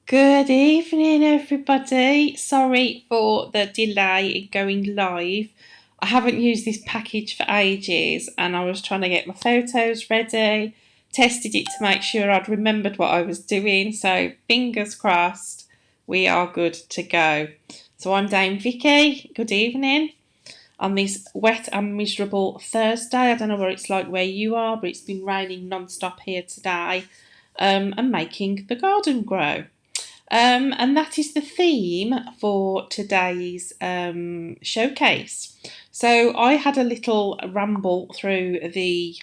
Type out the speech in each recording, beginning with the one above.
Good evening, everybody. Sorry for the delay in going live. I haven't used this package for ages and I was trying to get my photos ready, tested it to make sure I'd remembered what I was doing. So, fingers crossed, we are good to go. So, I'm Dame Vicki. Good evening. On this wet and miserable Thursday, I don't know what it's like where you are, but it's been raining non-stop here today and making the garden grow. And that is the theme for today's showcase. So I had a little ramble through the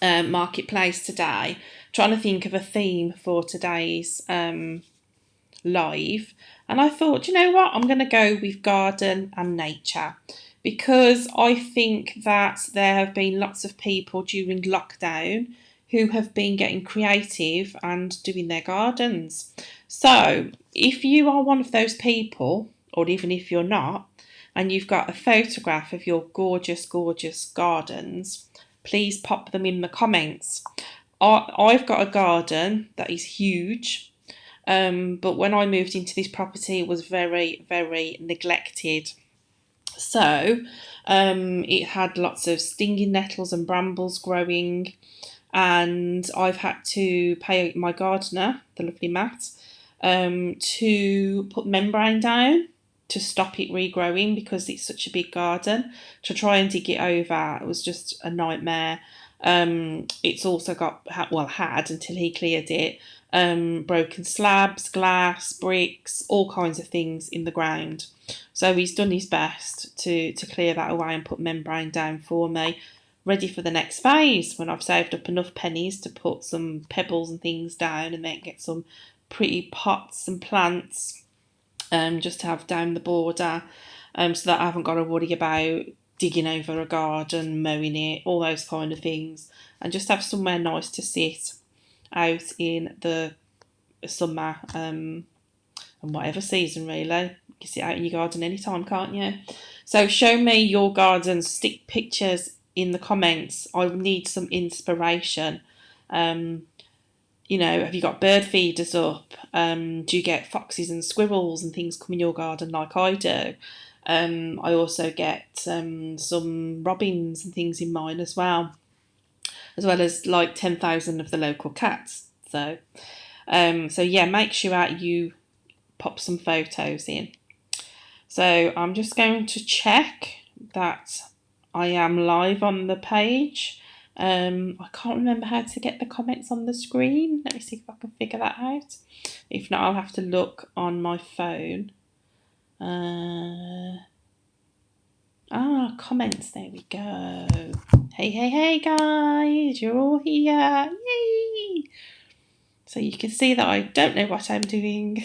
marketplace today, trying to think of a theme for today's live. And I thought, you know what, I'm going to go with garden and nature because I think that there have been lots of people during lockdown who have been getting creative and doing their gardens. So, if you are one of those people, or even if you're not, and you've got a photograph of your gorgeous, gorgeous gardens, please pop them in the comments. I've got a garden that is huge, but when I moved into this property, it was very, very neglected. So, it had lots of stinging nettles and brambles growing, and I've had to pay my gardener, the lovely Matt, to put membrane down to stop it regrowing because it's such a big garden. To try and dig it over, it was just a nightmare. It's also had until he cleared it, broken slabs, glass, bricks, all kinds of things in the ground. So he's done his best to clear that away and put membrane down for me, ready for the next phase when I've saved up enough pennies to put some pebbles and things down and then get some pretty pots and plants just to have down the border, so that I haven't got to worry about digging over a garden, mowing it, all those kind of things, and just have somewhere nice to sit out in the summer and whatever season really. You can sit out in your garden anytime, can't you? So show me your gardens, stick pictures in the comments. I need some inspiration. Have you got bird feeders up? Do you get foxes and squirrels and things come in your garden like I do? I also get some robins and things in mine as well as like 10,000 of the local cats. So yeah, make sure you pop some photos in. So I'm just going to check that I am live on the page. I can't remember how to get the comments on the screen. Let me see if I can figure that out. If not, I'll have to look on my phone. Comments. There we go. Hey, guys. You're all here. Yay! So you can see that I don't know what I'm doing.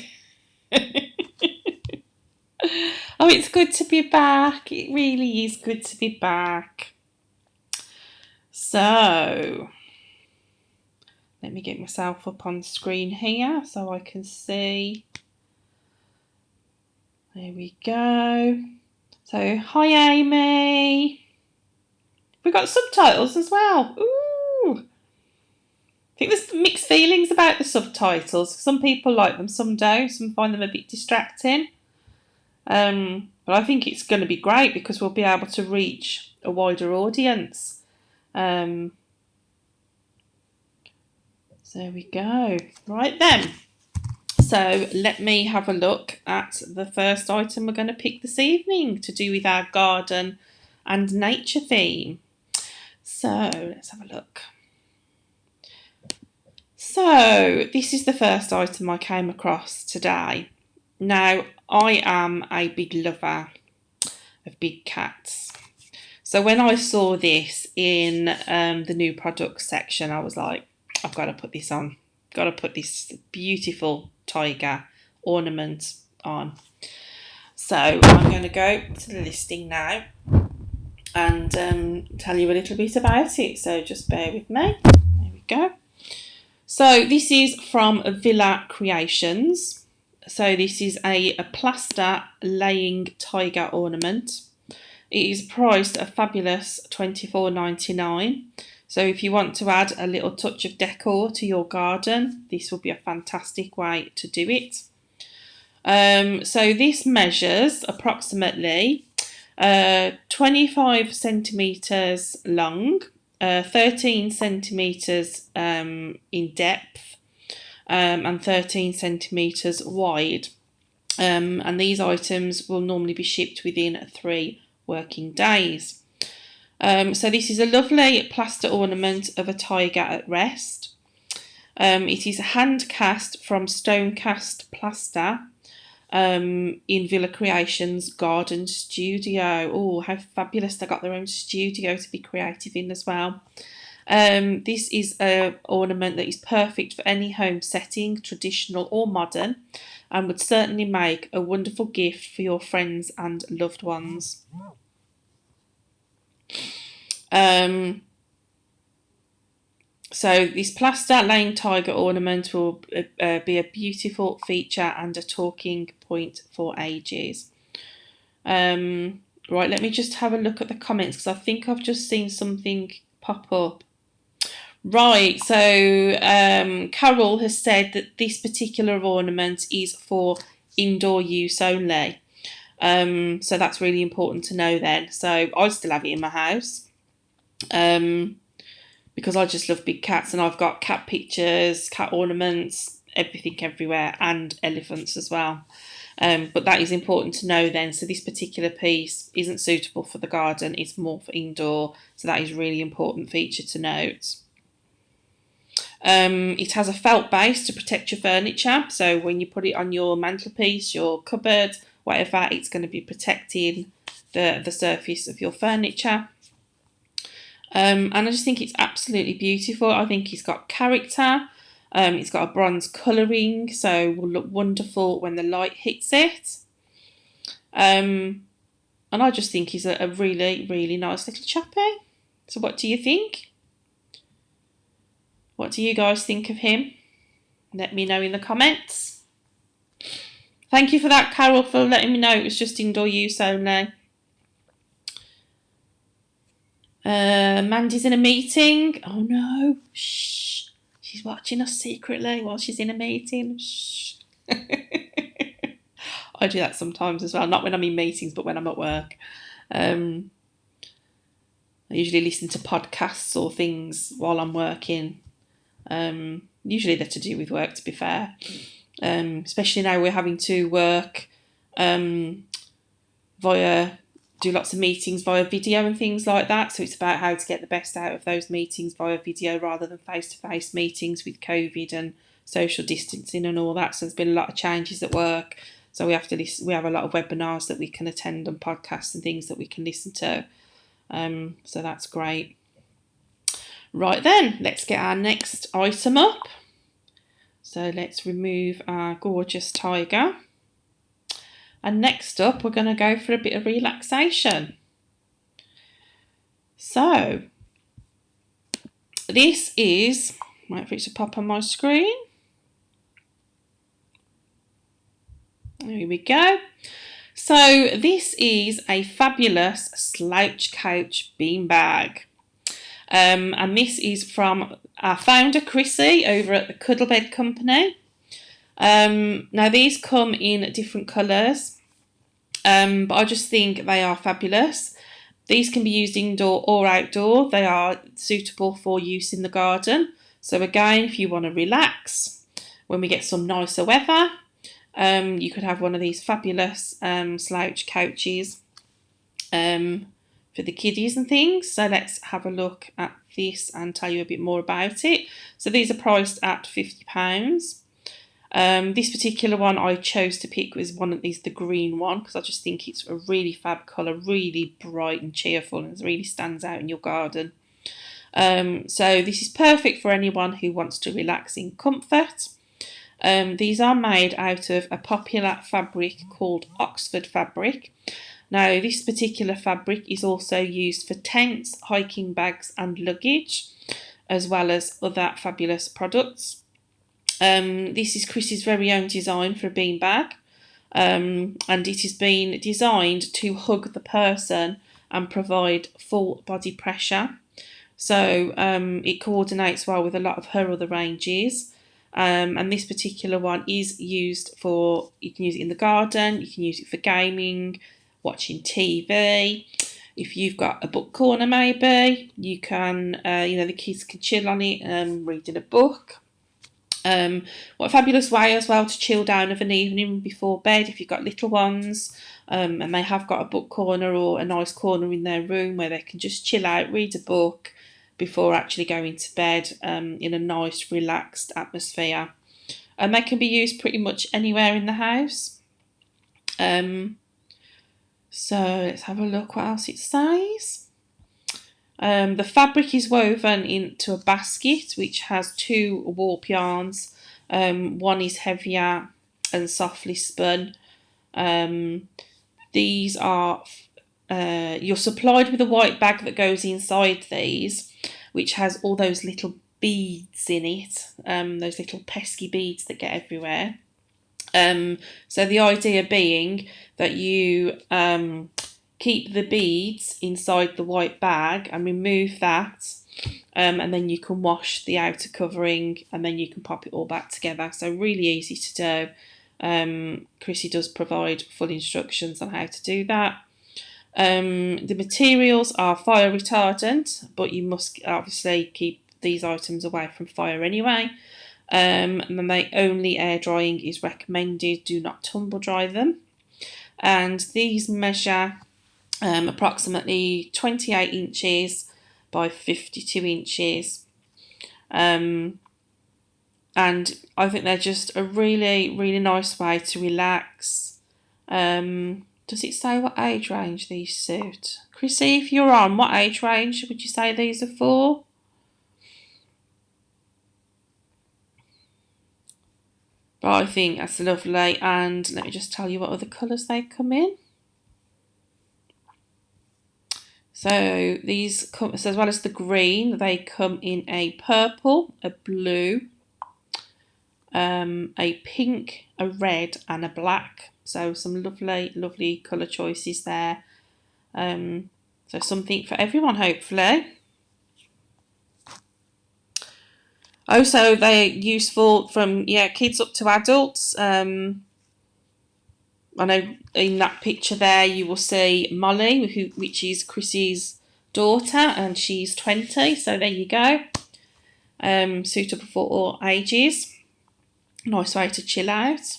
Oh, it's good to be back. It really is good to be back. So, let me get myself up on screen here so I can see. There we go. So, hi Amy. We've got subtitles as well. Ooh. I think there's mixed feelings about the subtitles. Some people like them, some don't. Some find them a bit distracting. But I think it's going to be great because we'll be able to reach a wider audience. So there we go. Right then. So let me have a look at the first item we're going to pick this evening to do with our garden and nature theme. So let's have a look. So this is the first item I came across today. Now, I am a big lover of big cats. So when I saw this in the new products section, I was like, I've got to put this on. Got to put this beautiful tiger ornament on. So I'm going to go to the listing now and tell you a little bit about it. So just bear with me. There we go. So this is from Villa Creations. So this is a plaster laying tiger ornament. It is priced a fabulous $24.99. So if you want to add a little touch of decor to your garden, this will be a fantastic way to do it. So this measures approximately 25 centimetres long, 13 centimetres in depth, and 13 centimetres wide. And these items will normally be shipped within 3 working days. So this is a lovely plaster ornament of a tiger at rest. It is hand cast from stone cast plaster in Villa Creations Garden Studio. Oh, how fabulous. They got their own studio to be creative in as well. This is an ornament that is perfect for any home setting, traditional or modern, and would certainly make a wonderful gift for your friends and loved ones. So this plaster laying tiger ornament will be a beautiful feature and a talking point for ages. Right, let me just have a look at the comments because I think I've just seen something pop up. Right, so Carol has said that this particular ornament is for indoor use only. So that's really important to know then. So I still have it in my house because I just love big cats, and I've got cat pictures, cat ornaments, everything everywhere, and elephants as well. But that is important to know then. So this particular piece isn't suitable for the garden, it's more for indoor. So that is a really important feature to note. It has a felt base to protect your furniture. So when you put it on your mantelpiece, your cupboard, whatever, it's going to be protecting the surface of your furniture. And I just think it's absolutely beautiful. I think it's got character. It's got a bronze colouring, so will look wonderful when the light hits it. And I just think he's a really, really nice little chappy. So what do you think? What do you guys think of him? Let me know in the comments. Thank you for that, Carol, for letting me know it was just indoor use only. Mandy's in a meeting. Oh no, shh. She's watching us secretly while she's in a meeting. Shh. I do that sometimes as well, not when I'm in meetings, but when I'm at work. I usually listen to podcasts or things while I'm working. Usually they're to do with work, to be fair. Especially now we're having to work do lots of meetings via video and things like that. So it's about how to get the best out of those meetings via video rather than face-to-face meetings with COVID and social distancing and all that. So there's been a lot of changes at work. So we have a lot of webinars that we can attend and podcasts and things that we can listen to. So that's great. Right then, let's get our next item up. So let's remove our gorgeous tiger. And next up, we're going to go for a bit of relaxation. So this is, wait for it to pop on my screen. There we go. So this is a fabulous slouch couch beanbag. And this is from our founder, Chrissy, over at the Cuddle Bed company. Now these come in different colours, but I just think they are fabulous. These can be used indoor or outdoor. They are suitable for use in the garden. So again, if you want to relax when we get some nicer weather, you could have one of these fabulous slouch couches for the kiddies and things. So let's have a look at this and tell you a bit more about it. So these are priced at £50. This particular one I chose to pick was the green one, because I just think it's a really fab colour, really bright and cheerful, and it really stands out in your garden. So this is perfect for anyone who wants to relax in comfort. These are made out of a popular fabric called Oxford fabric. Now this particular fabric is also used for tents, hiking bags and luggage, as well as other fabulous products. This is Chris's very own design for a beanbag, and it has been designed to hug the person and provide full body pressure, So it coordinates well with a lot of her other ranges. And this particular one is used for, you can use it in the garden, you can use it for gaming, watching TV. If you've got a book corner, maybe you can, the kids can chill on it, reading a book. What a fabulous way as well to chill down of an evening before bed if you've got little ones, and they have got a book corner or a nice corner in their room where they can just chill out, read a book before actually going to bed, in a nice relaxed atmosphere. And they can be used pretty much anywhere in the house. So let's have a look what else it says. The fabric is woven into a basket which has 2 warp yarns. One is heavier and softly spun. These are, you're supplied with a white bag that goes inside these, which has all those little beads in it, those little pesky beads that get everywhere. So the idea being that you keep the beads inside the white bag and remove that, and then you can wash the outer covering and then you can pop it all back together. So really easy to do. Chrissy does provide full instructions on how to do that. The materials are fire retardant, but you must obviously keep these items away from fire anyway. And then only air drying is recommended. Do not tumble dry them. And these measure approximately 28 inches by 52 inches. And I think they're just a really, really nice way to relax. Does it say what age range these suit? Chrissy, if you're on, what age range would you say these are for? But I think that's lovely. And let me just tell you what other colours they come in. So these come, so as well as the green, they come in a purple, a blue, a pink, a red and a black. So some lovely, lovely colour choices there. So something for everyone, hopefully. Also, they're useful from kids up to adults. I know in that picture there you will see Molly, which is Chrissy's daughter, and she's 20. So there you go. Suitable for all ages. Nice way to chill out.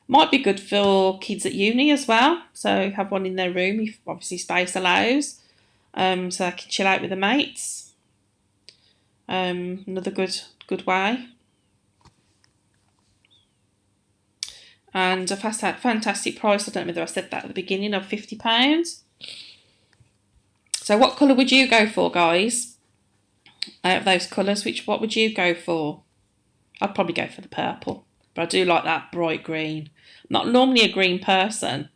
Might be good for kids at uni as well. So have one in their room if obviously space allows. So they can chill out with the mates. Another good way. And a fantastic price. I don't know whether I said that at the beginning, of £50. So what colour would you go for, guys? Out of those colours, what would you go for? I'd probably go for the purple, but I do like that bright green. I'm not normally a green person,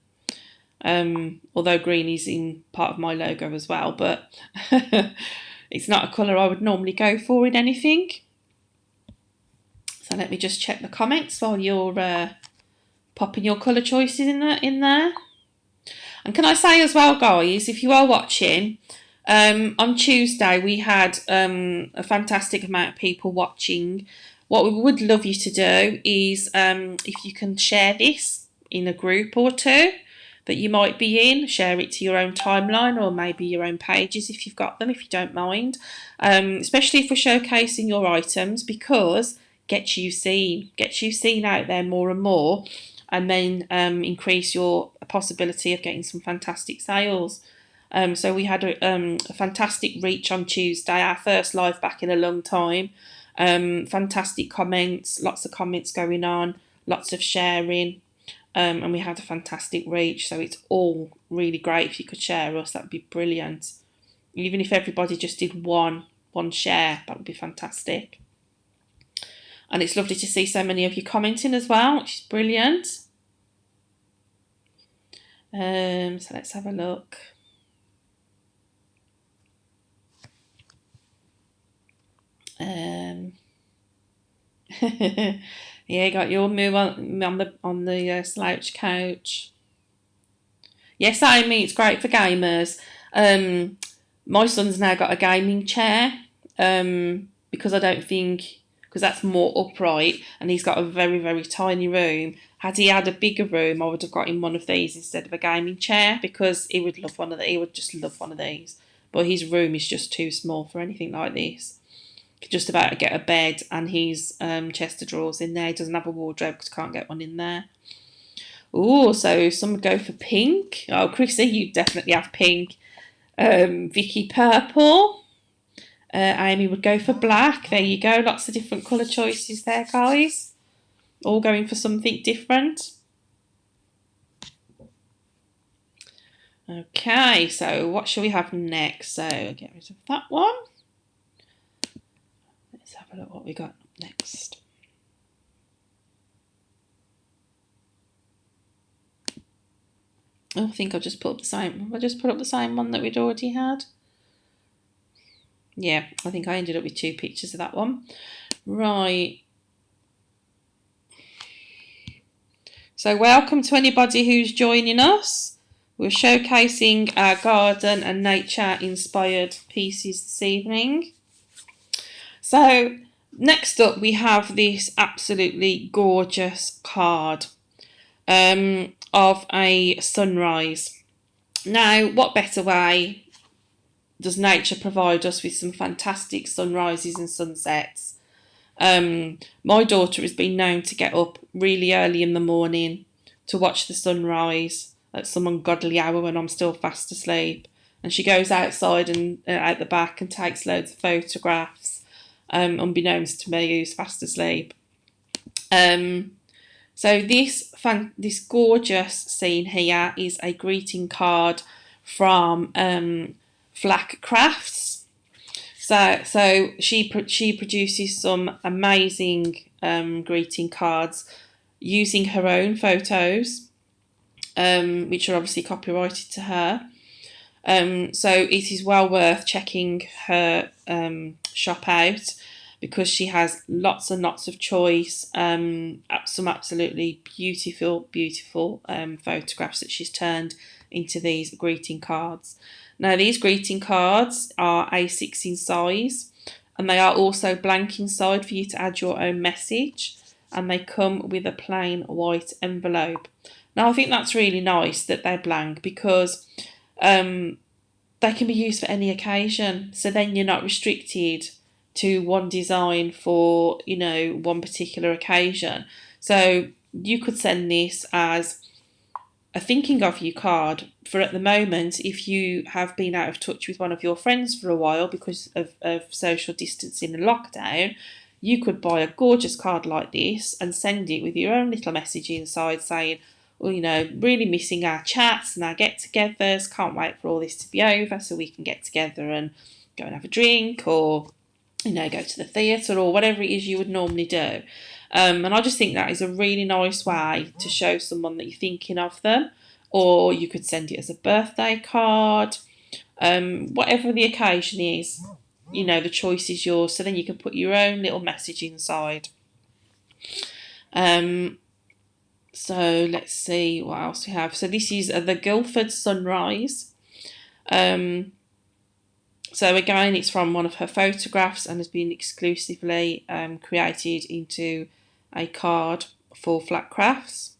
although green is in part of my logo as well, but it's not a colour I would normally go for in anything. So let me just check the comments while you're popping your colour choices in there. And can I say as well, guys, if you are watching, on Tuesday we had a fantastic amount of people watching. What we would love you to do is, if you can share this in a group or two that you might be in, share it to your own timeline or maybe your own pages if you've got them, if you don't mind. Especially if we're showcasing your items, because gets you seen out there more and more, and then increase your possibility of getting some fantastic sales. So we had a fantastic reach on Tuesday, our first live back in a long time. Fantastic comments, lots of comments going on, lots of sharing, and we had a fantastic reach. So it's all really great. If you could share us, that would be brilliant. Even if everybody just did one share, that would be fantastic. And it's lovely to see so many of you commenting as well, which is brilliant. So let's have a look. Yeah, got your move on the slouch couch. Yes, Amy, it's great for gamers. My son's now got a gaming chair because because that's more upright, and he's got a very, very tiny room. Had he had a bigger room, I would have got him one of these instead of a gaming chair, because he would love one of he would just love one of these. But his room is just too small for anything like this. Could just about get a bed and his chest of drawers in there. He doesn't have a wardrobe because can't get one in there. Oh, so some would go for pink. Oh, Chrissy, you definitely have pink. Vicki, purple. Amy would go for black. There you go. Lots of different colour choices there, guys. All going for something different. Okay, so what shall we have next? So get rid of that one. Let's have a look what we got next. Oh, I think I'll just put up the same. I just put up the same one that we'd already had. Yeah, I think I ended up with 2 pictures of that one. Right. So welcome to anybody who's joining us. We're showcasing our garden and nature inspired pieces this evening. So next up we have this absolutely gorgeous card of a sunrise. Now, what better way does nature provide us with some fantastic sunrises and sunsets? My daughter has been known to get up really early in the morning to watch the sunrise at some ungodly hour when I'm still fast asleep, and she goes outside and out the back and takes loads of photographs, unbeknownst to me who's fast asleep. So this gorgeous scene here is a greeting card from Flack Crafts. So she produces some amazing greeting cards using her own photos, which are obviously copyrighted to her. So it is well worth checking her shop out, because she has lots and lots of choice, some absolutely beautiful photographs that she's turned into these greeting cards. Now, these greeting cards are A6 in size, and they are also blank inside for you to add your own message, and they come with a plain white envelope. Now, I think that's really nice that they're blank, because they can be used for any occasion, so then you're not restricted to one design for, one particular occasion. So you could send this as a thinking of you card for, at the moment, if you have been out of touch with one of your friends for a while because of social distancing and lockdown. You could buy a gorgeous card like this and send it with your own little message inside saying, well, really missing our chats and our get-togethers, can't wait for all this to be over so we can get together and go and have a drink, or go to the theatre, or whatever it is you would normally do. And I just think that is a really nice way to show someone that you're thinking of them. Or you could send it as a birthday card, whatever the occasion is, the choice is yours. So then you can put your own little message inside. So let's see what else we have. So this is the Guildford Sunrise. So again, it's from one of her photographs and has been exclusively created into a card for Flat Crafts.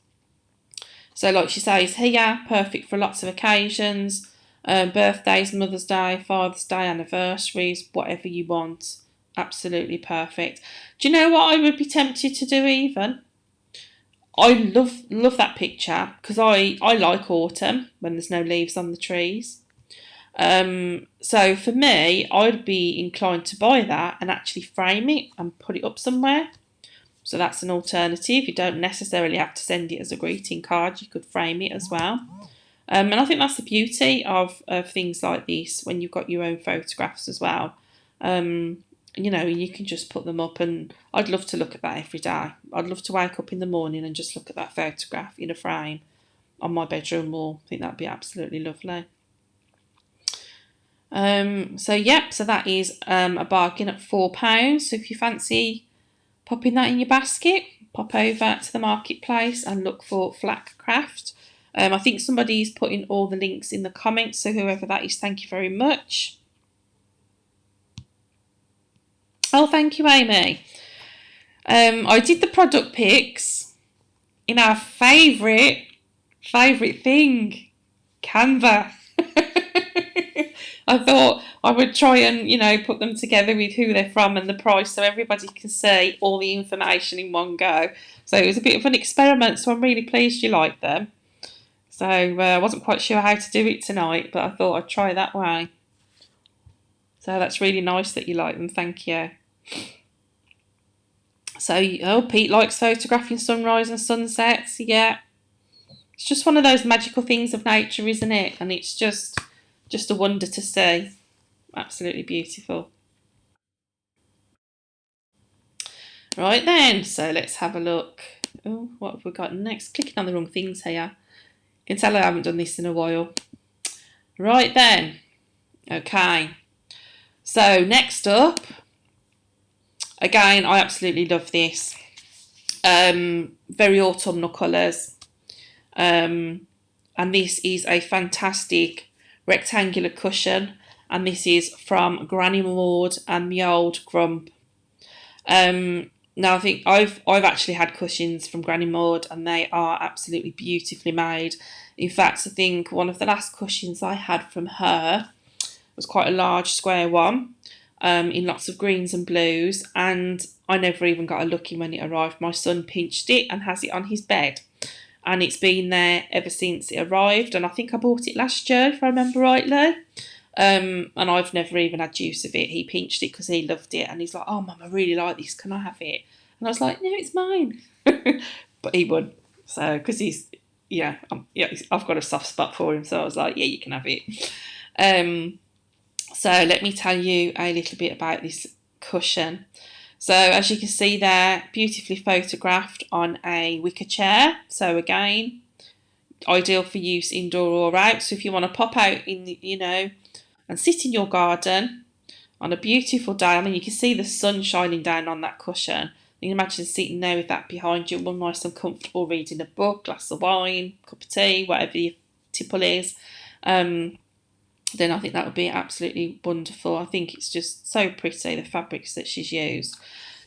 So like she says here, perfect for lots of occasions, birthdays, Mother's Day, Father's Day, anniversaries, whatever you want. Absolutely perfect. Do you know what I would be tempted to do even? I love that picture, because I like autumn when there's no leaves on the trees. So for me, I'd be inclined to buy that and actually frame it and put it up somewhere. So that's an alternative. You don't necessarily have to send it as a greeting card. You could frame it as well. And I think that's the beauty of things like this, when you've got your own photographs as well. You can just put them up, and I'd love to look at that every day. I'd love to wake up in the morning and just look at that photograph in a frame on my bedroom wall. I think that'd be absolutely lovely. So that is a bargain at £4. So if you fancy popping that in your basket, pop over to the marketplace and look for Flack Craft. I think somebody's putting all the links in the comments, so whoever that is, thank you very much. Oh, thank you, Amy. I did the product picks in our favourite thing, Canva. I thought I would try and, put them together with who they're from and the price so everybody can see all the information in one go. So it was a bit of an experiment, so I'm really pleased you liked them. So I wasn't quite sure how to do it tonight, but I thought I'd try that way. So that's really nice that you like them, thank you. So, Pete likes photographing sunrise and sunsets, yeah. It's just one of those magical things of nature, isn't it? And it's just a wonder to see. Absolutely beautiful. Right then, so let's have a look. Oh, what have we got next? Clicking on the wrong things here. You can tell I haven't done this in a while. Right then. Okay. So next up, again, I absolutely love this. Very autumnal colours. And this is a fantastic rectangular cushion. And this is from Granny Maud and the Old Grump. Now I think I've actually had cushions from Granny Maud and they are absolutely beautifully made. In fact, I think one of the last cushions I had from her was quite a large square one, in lots of greens and blues, and I never even got a look in when it arrived. My son pinched it and has it on his bed, and it's been there ever since it arrived, and I think I bought it last year if I remember rightly. And I've never even had use of it. He pinched it because he loved it, and he's like, "Oh, Mum, I really like this. Can I have it?" And I was like, "No, it's mine." But he would. So because I've got a soft spot for him. So I was like, "Yeah, you can have it." So let me tell you a little bit about this cushion. So as you can see there, beautifully photographed on a wicker chair. So again, ideal for use indoor or out. So if you want to pop out and sit in your garden on a beautiful day. I mean, you can see the sun shining down on that cushion. You can imagine sitting there with that behind you, all nice and comfortable, reading a book, glass of wine, cup of tea, whatever your tipple is. Then I think that would be absolutely wonderful. I think it's just so pretty, the fabrics that she's used.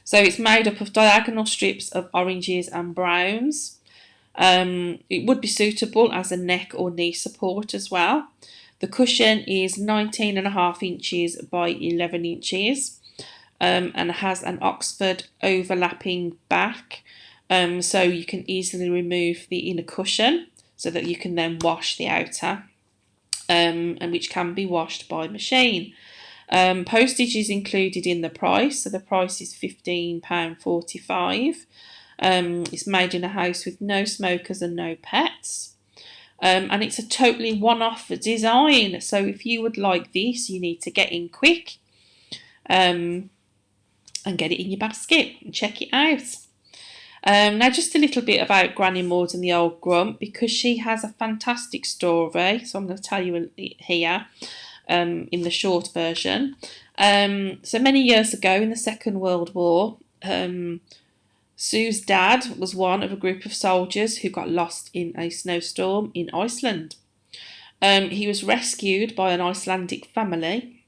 So it's made up of diagonal strips of oranges and browns. It would be suitable as a neck or knee support as well. The cushion is 19.5 inches by 11 inches, and has an Oxford overlapping back, so you can easily remove the inner cushion so that you can then wash the outer, and which can be washed by machine. Postage is included in the price, so the price is £15.45. It's made in a house with no smokers and no pets. And it's a totally one-off design. So if you would like this, you need to get in quick, and get it in your basket and check it out. Now just a little bit about Granny Maud and the Old Grump, because she has a fantastic story. So I'm going to tell you here, in the short version. So many years ago in the Second World War, Sue's dad was one of a group of soldiers who got lost in a snowstorm in Iceland. He was rescued by an Icelandic family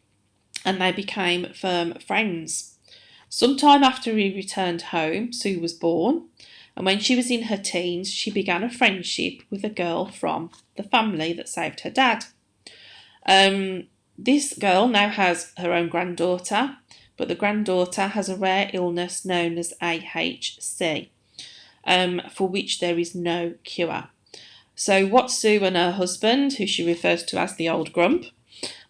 and they became firm friends. Sometime after he returned home, Sue was born, and when she was in her teens, she began a friendship with a girl from the family that saved her dad. This girl now has her own granddaughter, but the granddaughter has a rare illness known as AHC, for which there is no cure. So what Sue and her husband, who she refers to as the Old Grump,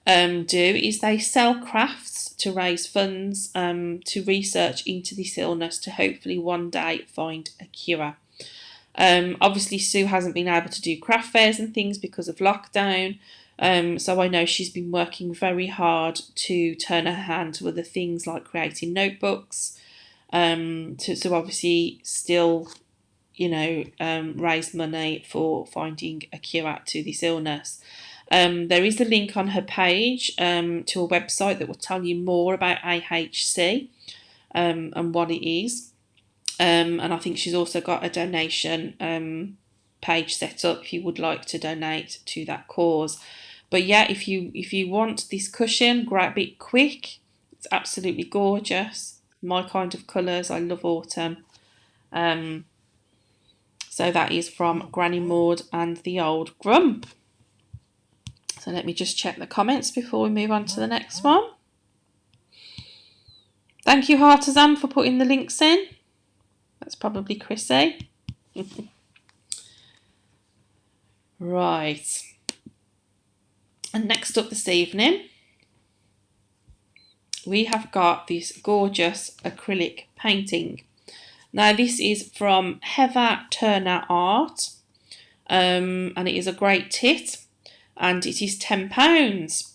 do is they sell crafts to raise funds, to research into this illness to hopefully one day find a cure. Obviously Sue hasn't been able to do craft fairs and things because of lockdown, so I know she's been working very hard to turn her hand to other things like creating notebooks, to obviously still, raise money for finding a cure to this illness. There is a link on her page, to a website that will tell you more about AHC, and what it is. And I think she's also got a donation page set up if you would like to donate to that cause. But yeah, if you want this cushion, grab it quick. It's absolutely gorgeous. My kind of colours. I love autumn. So that is from Granny Maud and the Old Grump. So let me just check the comments before we move on to the next one. Thank you, Artisan, for putting the links in. That's probably Chrissy. Right. And next up this evening, we have got this gorgeous acrylic painting. Now this is from Heather Turner Art, and it is a great tit, and it is £10.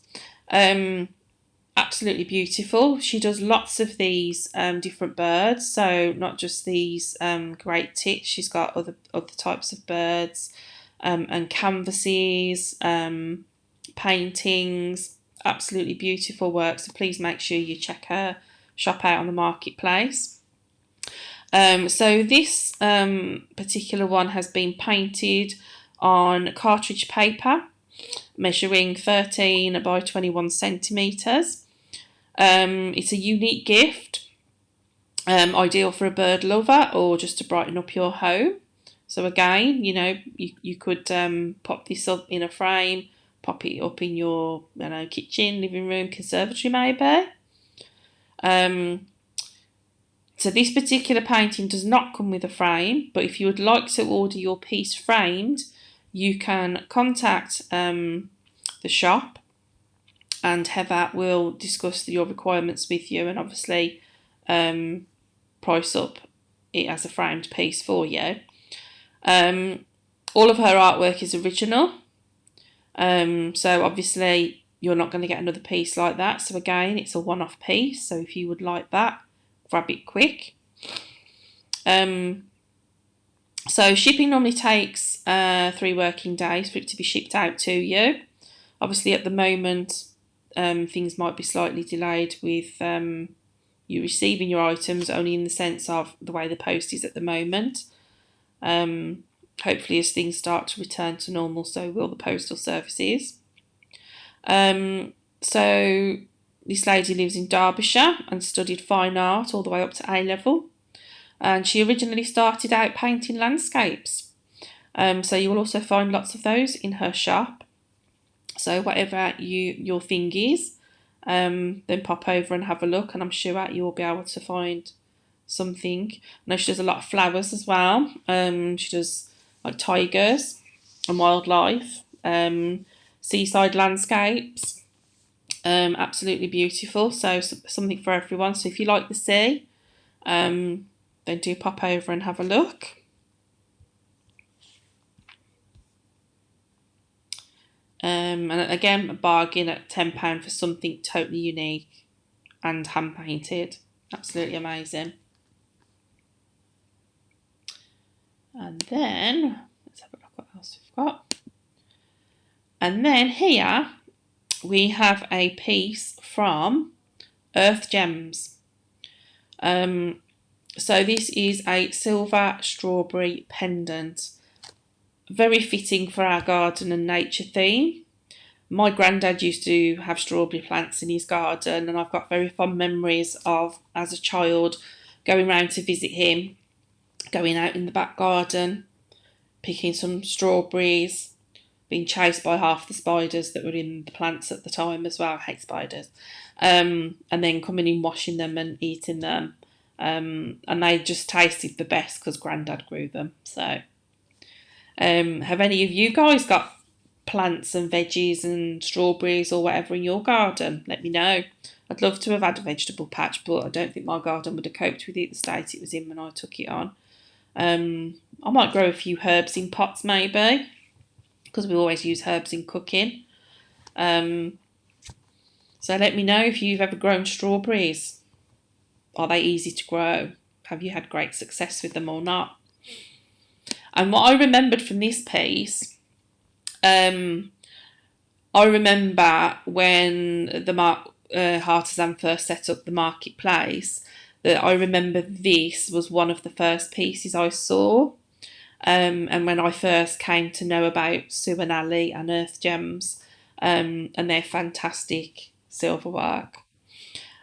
Absolutely beautiful. She does lots of these different birds, so not just these great tits. She's got other types of birds and canvases, paintings. Absolutely beautiful work. So please make sure you check her shop out on the marketplace. So this particular one has been painted on cartridge paper, measuring 13 by 21 centimetres. It's a unique gift, ideal for a bird lover or just to brighten up your home. So again, you could pop this up in a frame, pop it up in your kitchen, living room, conservatory maybe. So this particular painting does not come with a frame, but if you would like to order your piece framed, you can contact the shop, and Heather will discuss your requirements with you and obviously price up it as a framed piece for you. All of her artwork is original, so obviously you're not going to get another piece like that. So again, it's a one-off piece, so if you would like that, grab it quick. So shipping normally takes 3 working days for it to be shipped out to you. Obviously at the moment things might be slightly delayed with you receiving your items, only in the sense of the way the post is at the moment. Hopefully as things start to return to normal, so will the postal services. So this lady lives in Derbyshire and studied fine art all the way up to A level, and she originally started out painting landscapes. So you will also find lots of those in her shop. So whatever your thing is, then pop over and have a look, and I'm sure you'll be able to find something. I know she does a lot of flowers as well. She does like tigers and wildlife, seaside landscapes. Absolutely beautiful. So something for everyone. So if you like the sea, then do pop over and have a look. And again, a bargain at £10 for something totally unique and hand painted. Absolutely amazing. And then let's have a look what else we've got. And then here we have a piece from Earth Gems. So this is a silver strawberry pendant, very fitting for our garden and nature theme. My granddad used to have strawberry plants in his garden, and I've got very fond memories of, as a child, going round to visit him, going out in the back garden, picking some strawberries, being chased by half the spiders that were in the plants at the time as well. I hate spiders. And then coming in, washing them and eating them. And they just tasted the best because Grandad grew them. So, have any of you guys got plants and veggies and strawberries or whatever in your garden? Let me know. I'd love to have had a vegetable patch, but I don't think my garden would have coped with it, the state it was in when I took it on. I might grow a few herbs in pots maybe, because we always use herbs in cooking. So let me know if you've ever grown strawberries. Are they easy to grow? Have you had great success with them or not? And what I remembered from this piece, I remember when the Artisan first set up the marketplace, that I remember this was one of the first pieces I saw. And when I first came to know about Sue and Ali and Earth Gems and their fantastic silver work.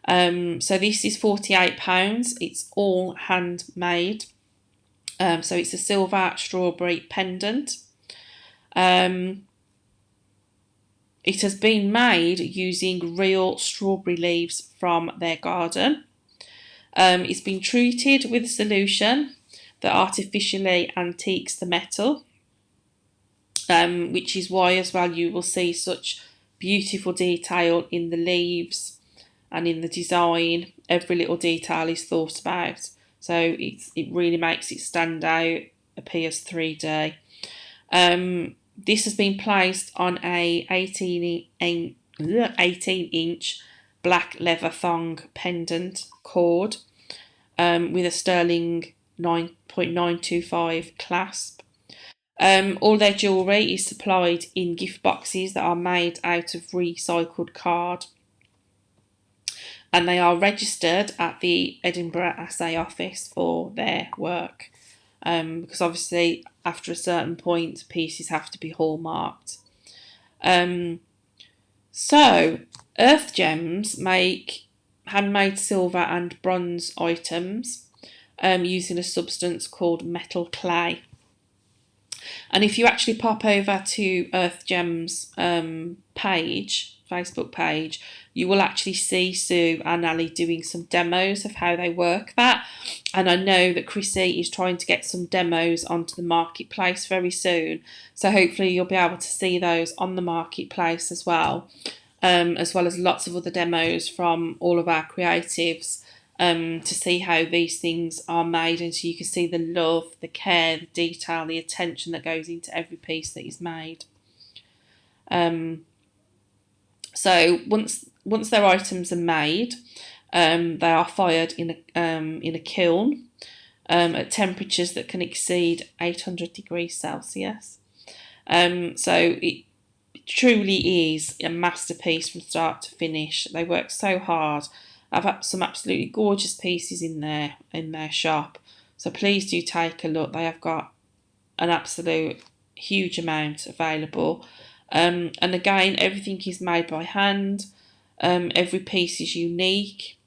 So this is £48. It's all handmade. So it's a silver strawberry pendant. It has been made using real strawberry leaves from their garden. It's been treated with a solution that artificially antiques the metal, which is why as well you will see such beautiful detail in the leaves and in the design. Every little detail is thought about, so it really makes it stand out, appears 3D. This has been placed on a 18-inch black leather thong pendant cord with a sterling 9.925 clasp. All their jewellery is supplied in gift boxes that are made out of recycled card, and they are registered at the Edinburgh Assay Office for their work, because obviously after a certain point pieces have to be hallmarked. So Earth Gems make handmade silver and bronze items using a substance called metal clay. And if you actually pop over to Earth Gems Facebook page, you will actually see Sue and Ali doing some demos of how they work that. And I know that Chrissy is trying to get some demos onto the marketplace very soon. So hopefully you'll be able to see those on the marketplace as well as lots of other demos from all of our creatives. To see how these things are made, and so you can see the love, the care, the detail, the attention that goes into every piece that is made. So once their items are made, they are fired in a kiln at temperatures that can exceed 800 degrees Celsius. So it truly is a masterpiece from start to finish. They work so hard. I've had some absolutely gorgeous pieces in their shop, so please do take a look. They have got an absolute huge amount available, and again everything is made by hand. Every piece is unique,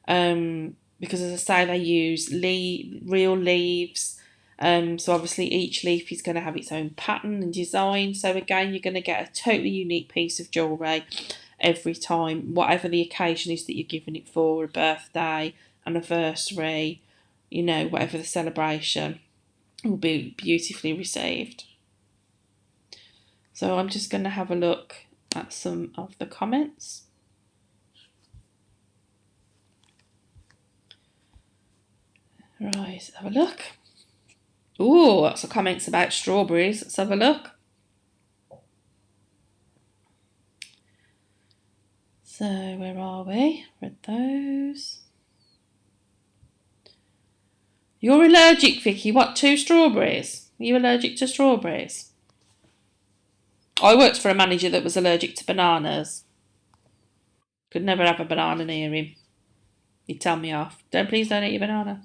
because as I say they use real leaves. So obviously each leaf is going to have its own pattern and design, so again you're going to get a totally unique piece of jewellery every time, whatever the occasion is that you're giving it for, a birthday, anniversary, whatever the celebration, will be beautifully received. So I'm just going to have a look at some of the comments. Right, let's have a look. Ooh, lots of comments about strawberries. Let's have a look. So where are we? Read those. You're allergic, Vicky. What, to strawberries? Are you allergic to strawberries? I worked for a manager that was allergic to bananas. Could never have a banana near him. He'd tell me off. Please don't eat a banana.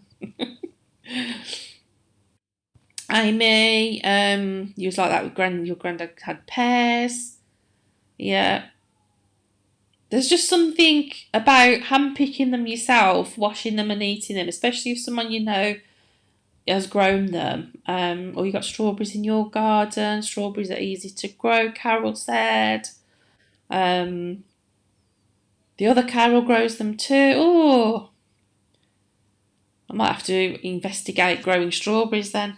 Amy, you was like that with your granddad had pears. Yeah. There's just something about handpicking them yourself, washing them and eating them, especially if someone you know has grown them. Or you got strawberries in your garden. Strawberries are easy to grow, Carol said. The other Carol grows them too. Oh, I might have to investigate growing strawberries then,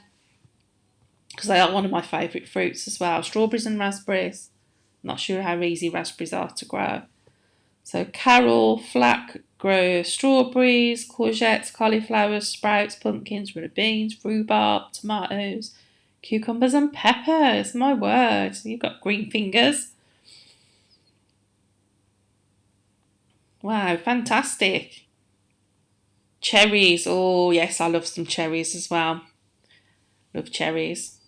because they are one of my favourite fruits as well. Strawberries and raspberries. Not sure how easy raspberries are to grow. So Carol Flack grows strawberries, courgettes, cauliflowers, sprouts, pumpkins, runner beans, rhubarb, tomatoes, cucumbers and peppers. My word, you've got green fingers. Wow, fantastic. Cherries. Oh yes, I love some cherries as well. Love cherries.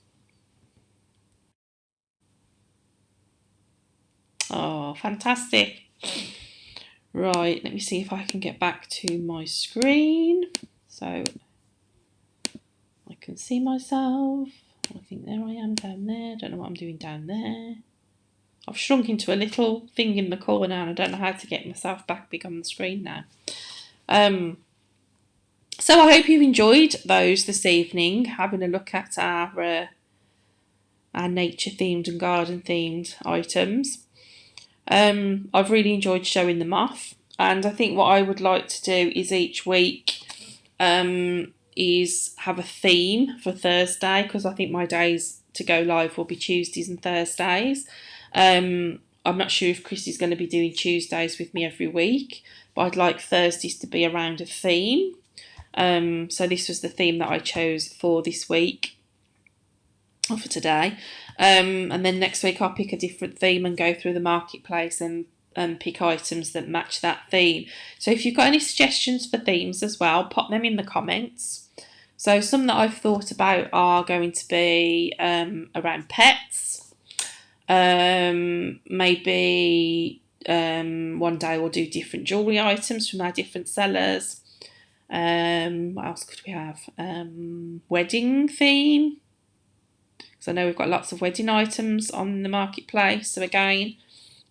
Oh, fantastic. Right, let me see if I can get back to my screen so I can see myself. I think there I am down there. Don't know what I'm doing down there. I've shrunk into a little thing in the corner and I don't know how to get myself back big on the screen now. So I hope you've enjoyed those this evening, having a look at our nature themed and garden themed items. I've really enjoyed showing them off, and I think what I would like to do is each week is have a theme for Thursday, because I think my days to go live will be Tuesdays and Thursdays. I'm not sure if Chris is going to be doing Tuesdays with me every week, but I'd like Thursdays to be around a theme. So this was the theme that I chose for this week, or for today. And then next week I'll pick a different theme and go through the marketplace and pick items that match that theme. So if you've got any suggestions for themes as well, pop them in the comments. So some that I've thought about are going to be around pets. Maybe one day we'll do different jewellery items from our different sellers. What else could we have? Wedding theme. So I know we've got lots of wedding items on the marketplace. So again,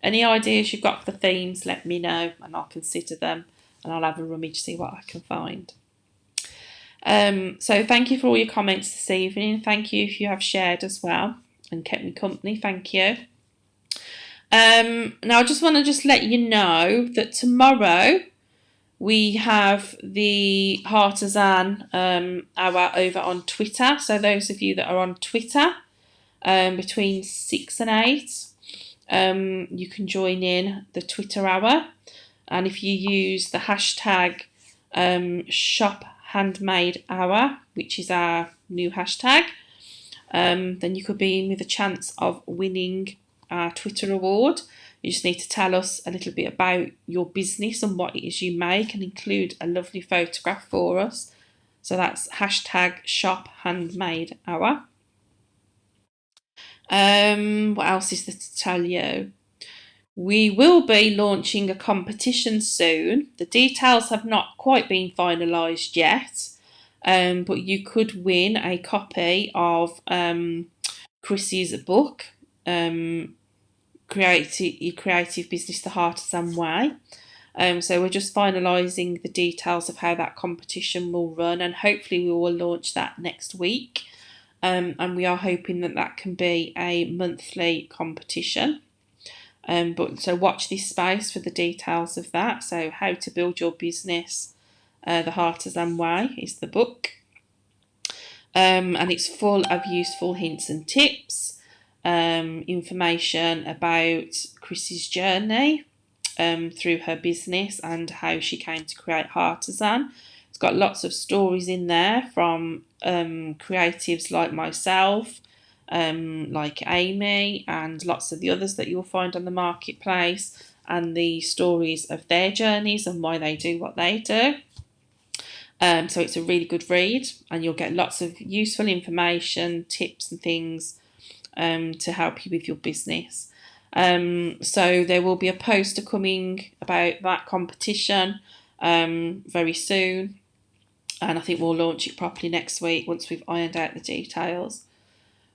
any ideas you've got for themes, let me know and I'll consider them and I'll have a rummage, see what I can find. So thank you for all your comments this evening. Thank you if you have shared as well and kept me company. Thank you. Now I just want to let you know that tomorrow we have the Artisan hour over on Twitter. So those of you that are on Twitter, between 6 and 8, you can join in the Twitter hour. And if you use the hashtag shop handmade hour, which is our new hashtag, then you could be in with a chance of winning our Twitter award. You just need to tell us a little bit about your business and what it is you make and include a lovely photograph for us. So that's hashtag shop handmade hour. What else is there to tell you? We will be launching a competition soon. The details have not quite been finalised yet, but you could win a copy of Chrissy's book, Creative Business the Artisan Way. So we're just finalising the details of how that competition will run, and hopefully we will launch that next week. And we are hoping that that can be a monthly competition. But so watch this space for the details of that. So How to Build Your Business the Artisan Way is the book. And it's full of useful hints and tips, information about Chrissy's journey through her business and how she came to create Artisan. It's got lots of stories in there from creatives like myself, like Amy, and lots of the others that you'll find on the marketplace, and the stories of their journeys and why they do what they do. So it's a really good read, and you'll get lots of useful information, tips and things to help you with your business. So there will be a poster coming about that competition very soon, and I think we'll launch it properly next week once we've ironed out the details.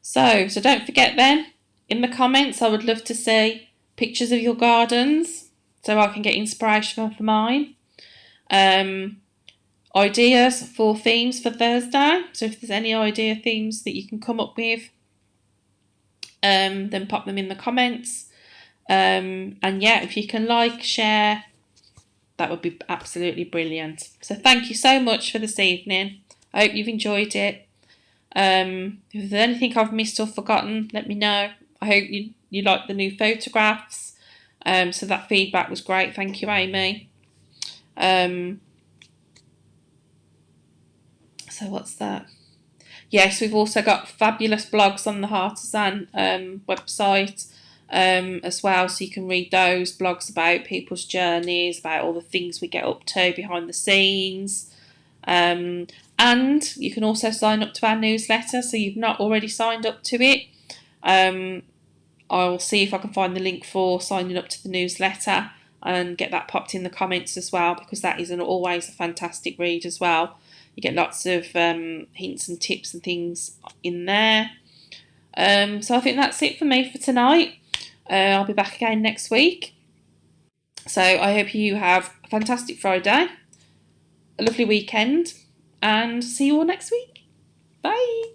So don't forget then, in the comments I would love to see pictures of your gardens so I can get inspiration for mine. Ideas for themes for Thursday. So if there's any idea themes that you can come up with, then pop them in the comments. And yeah, if you can like, share, that would be absolutely brilliant. So thank you so much for this evening. I hope you've enjoyed it. If there's anything I've missed or forgotten, let me know. I hope you like the new photographs. So that feedback was great. Thank you, Amy. So what's that? Yes, we've also got fabulous blogs on the Artisan website as well, so you can read those blogs about people's journeys, about all the things we get up to behind the scenes. And you can also sign up to our newsletter, so you've not already signed up to it. I'll see if I can find the link for signing up to the newsletter and get that popped in the comments as well, because that is always a fantastic read as well. You get lots of hints and tips and things in there. So I think that's it for me for tonight. I'll be back again next week. So I hope you have a fantastic Friday, a lovely weekend, and see you all next week. Bye.